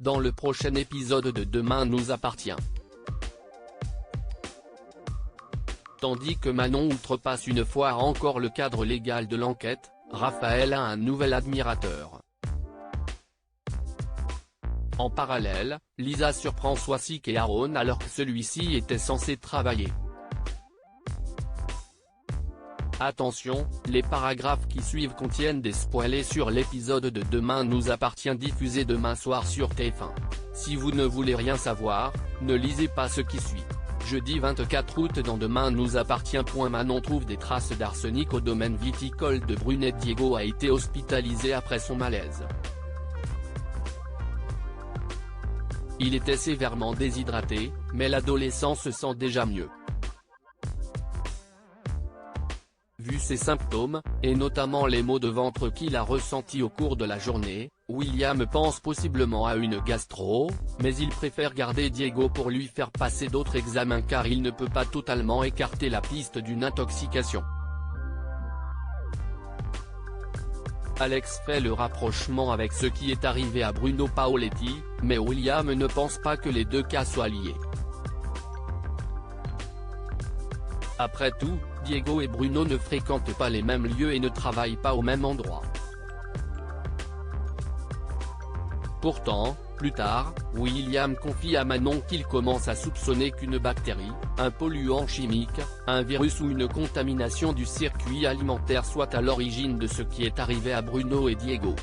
dans le prochain épisode de Demain nous appartient. Tandis que Manon outrepasse une fois encore le cadre légal de l'enquête, Raphaël a un nouvel admirateur. En parallèle, Lisa surprend Swastik et Aaron alors que celui-ci était censé travailler. Attention, les paragraphes qui suivent contiennent des spoilers sur l'épisode de Demain nous appartient diffusé demain soir sur TF1. Si vous ne voulez rien savoir, ne lisez pas ce qui suit. Jeudi 24 août dans Demain nous appartient. Manon trouve des traces d'arsenic au domaine viticole de Brunet. Diego a été hospitalisé après son malaise. Il était sévèrement déshydraté, mais l'adolescent se sent déjà mieux. Vu ses symptômes, et notamment les maux de ventre qu'il a ressentis au cours de la journée, William pense possiblement à une gastro, mais il préfère garder Diego pour lui faire passer d'autres examens car il ne peut pas totalement écarter la piste d'une intoxication. Alex fait le rapprochement avec ce qui est arrivé à Bruno Paoletti, mais William ne pense pas que les deux cas soient liés. Après tout, Diego et Bruno ne fréquentent pas les mêmes lieux et ne travaillent pas au même endroit. Pourtant, plus tard, William confie à Manon qu'il commence à soupçonner qu'une bactérie, un polluant chimique, un virus ou une contamination du circuit alimentaire soit à l'origine de ce qui est arrivé à Bruno et Diego.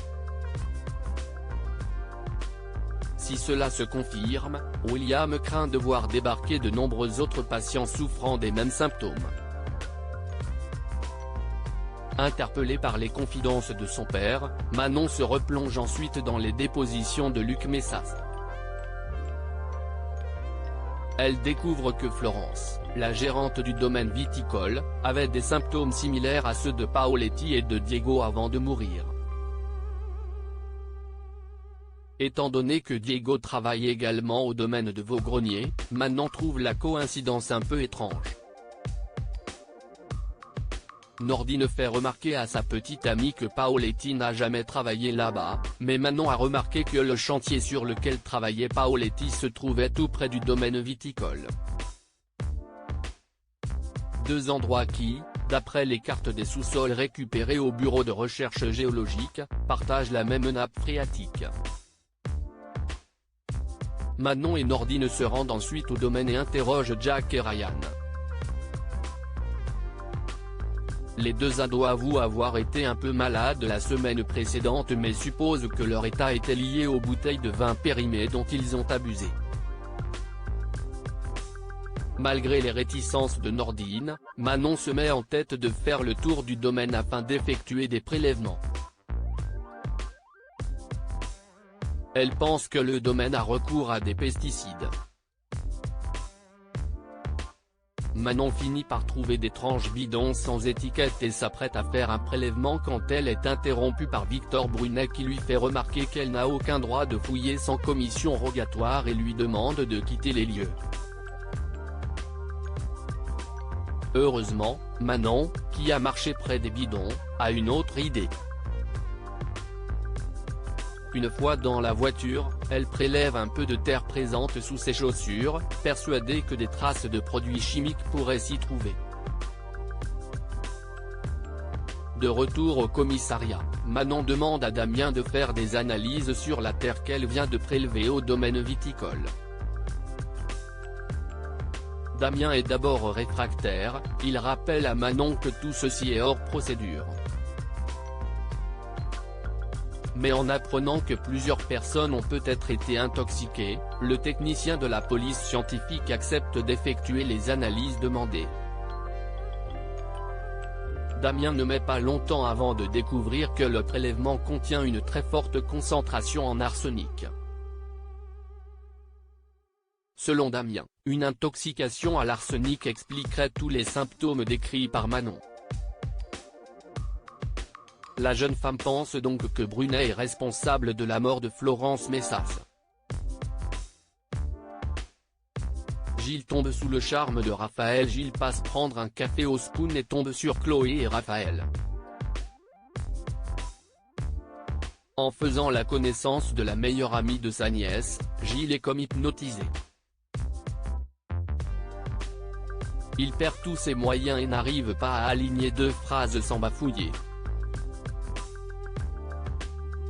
Si cela se confirme, William craint de voir débarquer de nombreux autres patients souffrant des mêmes symptômes. Interpellée par les confidences de son père, Manon se replonge ensuite dans les dépositions de Luc Messas. Elle découvre que Florence, la gérante du domaine viticole, avait des symptômes similaires à ceux de Paoletti et de Diego avant de mourir. Étant donné que Diego travaille également au domaine de Vaugrenier, Manon trouve la coïncidence un peu étrange. Nordine fait remarquer à sa petite amie que Paoletti n'a jamais travaillé là-bas, mais Manon a remarqué que le chantier sur lequel travaillait Paoletti se trouvait tout près du domaine viticole. Deux endroits qui, d'après les cartes des sous-sols récupérées au bureau de recherche géologique, partagent la même nappe phréatique. Manon et Nordine se rendent ensuite au domaine et interrogent Jack et Ryan. Les deux ados avouent avoir été un peu malades la semaine précédente mais supposent que leur état était lié aux bouteilles de vin périmées dont ils ont abusé. Malgré les réticences de Nordine, Manon se met en tête de faire le tour du domaine afin d'effectuer des prélèvements. Elle pense que le domaine a recours à des pesticides. Manon finit par trouver d'étranges bidons sans étiquette et s'apprête à faire un prélèvement quand elle est interrompue par Victor Brunet qui lui fait remarquer qu'elle n'a aucun droit de fouiller sans commission rogatoire et lui demande de quitter les lieux. Heureusement, Manon, qui a marché près des bidons, a une autre idée. Une fois dans la voiture, elle prélève un peu de terre présente sous ses chaussures, persuadée que des traces de produits chimiques pourraient s'y trouver. De retour au commissariat, Manon demande à Damien de faire des analyses sur la terre qu'elle vient de prélever au domaine viticole. Damien est d'abord réfractaire, il rappelle à Manon que tout ceci est hors procédure. Mais en apprenant que plusieurs personnes ont peut-être été intoxiquées, le technicien de la police scientifique accepte d'effectuer les analyses demandées. Damien ne met pas longtemps avant de découvrir que le prélèvement contient une très forte concentration en arsenic. Selon Damien, une intoxication à l'arsenic expliquerait tous les symptômes décrits par Manon. La jeune femme pense donc que Brunet est responsable de la mort de Florence Messas. Gilles tombe sous le charme de Raphaël. Gilles passe prendre un café au Spoon et tombe sur Chloé et Raphaël. En faisant la connaissance de la meilleure amie de sa nièce, Gilles est comme hypnotisé. Il perd tous ses moyens et n'arrive pas à aligner deux phrases sans bafouiller.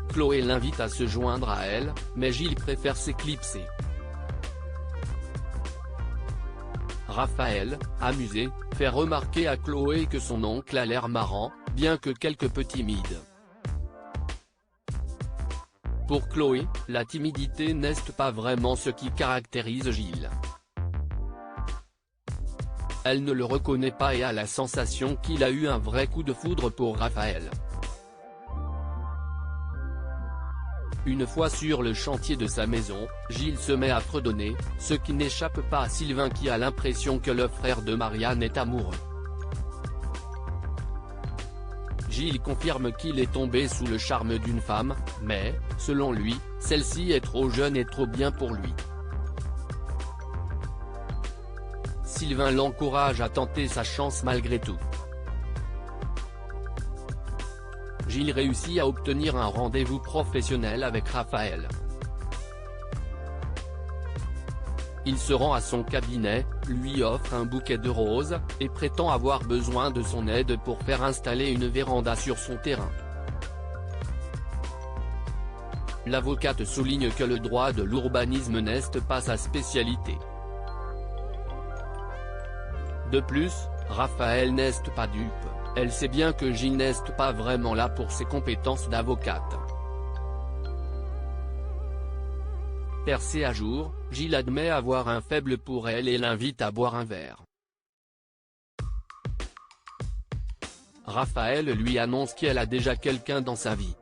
Chloé l'invite à se joindre à elle, mais Gilles préfère s'éclipser. Raphaël, amusé, fait remarquer à Chloé que son oncle a l'air marrant, bien que quelque peu timide. Pour Chloé, la timidité n'est pas vraiment ce qui caractérise Gilles. Elle ne le reconnaît pas et a la sensation qu'il a eu un vrai coup de foudre pour Raphaël. Une fois sur le chantier de sa maison, Gilles se met à fredonner, ce qui n'échappe pas à Sylvain qui a l'impression que le frère de Marianne est amoureux. Gilles confirme qu'il est tombé sous le charme d'une femme, mais, selon lui, celle-ci est trop jeune et trop bien pour lui. Sylvain l'encourage à tenter sa chance malgré tout. Gilles réussit à obtenir un rendez-vous professionnel avec Raphaël. Il se rend à son cabinet, lui offre un bouquet de roses, et prétend avoir besoin de son aide pour faire installer une véranda sur son terrain. L'avocate souligne que le droit de l'urbanisme n'est pas sa spécialité. De plus, Raphaël n'est pas dupe, elle sait bien que Gilles n'est pas vraiment là pour ses compétences d'avocate. Percé à jour, Gilles admet avoir un faible pour elle et l'invite à boire un verre. Raphaël lui annonce qu'elle a déjà quelqu'un dans sa vie.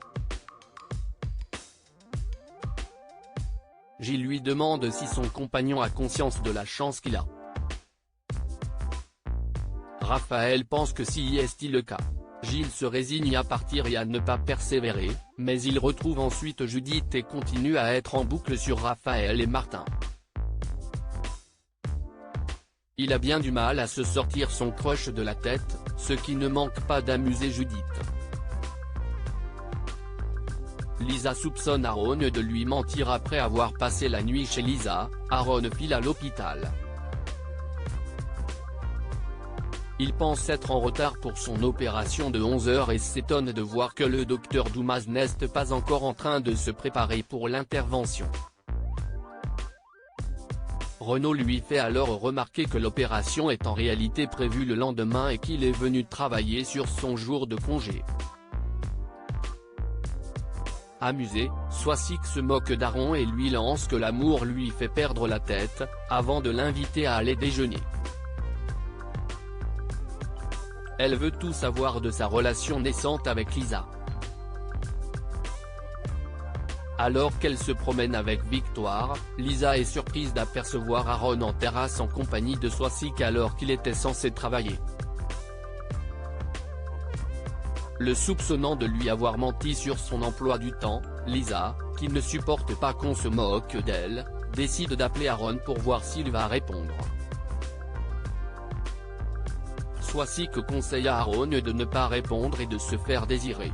Gilles lui demande si son compagnon a conscience de la chance qu'il a. Raphaël pense que si est le cas. Gilles se résigne à partir et à ne pas persévérer, mais il retrouve ensuite Judith et continue à être en boucle sur Raphaël et Martin. Il a bien du mal à se sortir son crush de la tête, ce qui ne manque pas d'amuser Judith. Lisa soupçonne Aaron de lui mentir après avoir passé la nuit chez Lisa, Aaron file à l'hôpital. Il pense être en retard pour son opération de 11 h et s'étonne de voir que le docteur Dumas n'est pas encore en train de se préparer pour l'intervention. Renaud lui fait alors remarquer que l'opération est en réalité prévue le lendemain et qu'il est venu travailler sur son jour de congé. Amusé, Swasik se moque d'Aaron et lui lance que l'amour lui fait perdre la tête, avant de l'inviter à aller déjeuner. Elle veut tout savoir de sa relation naissante avec Lisa. Alors qu'elle se promène avec Victoire, Lisa est surprise d'apercevoir Aaron en terrasse en compagnie de Swasik alors qu'il était censé travailler. Le soupçonnant de lui avoir menti sur son emploi du temps, Lisa, qui ne supporte pas qu'on se moque d'elle, décide d'appeler Aaron pour voir s'il va répondre. Swasik conseille à Aaron de ne pas répondre et de se faire désirer.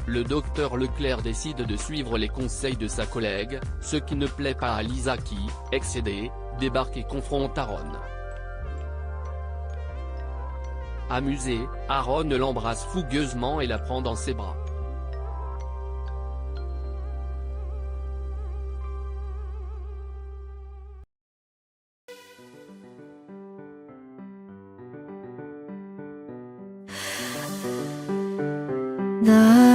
Le docteur Leclerc décide de suivre les conseils de sa collègue, ce qui ne plaît pas à Lisa qui, excédée, débarque et confronte Aaron. Amusé, Aaron l'embrasse fougueusement et la prend dans ses bras. 나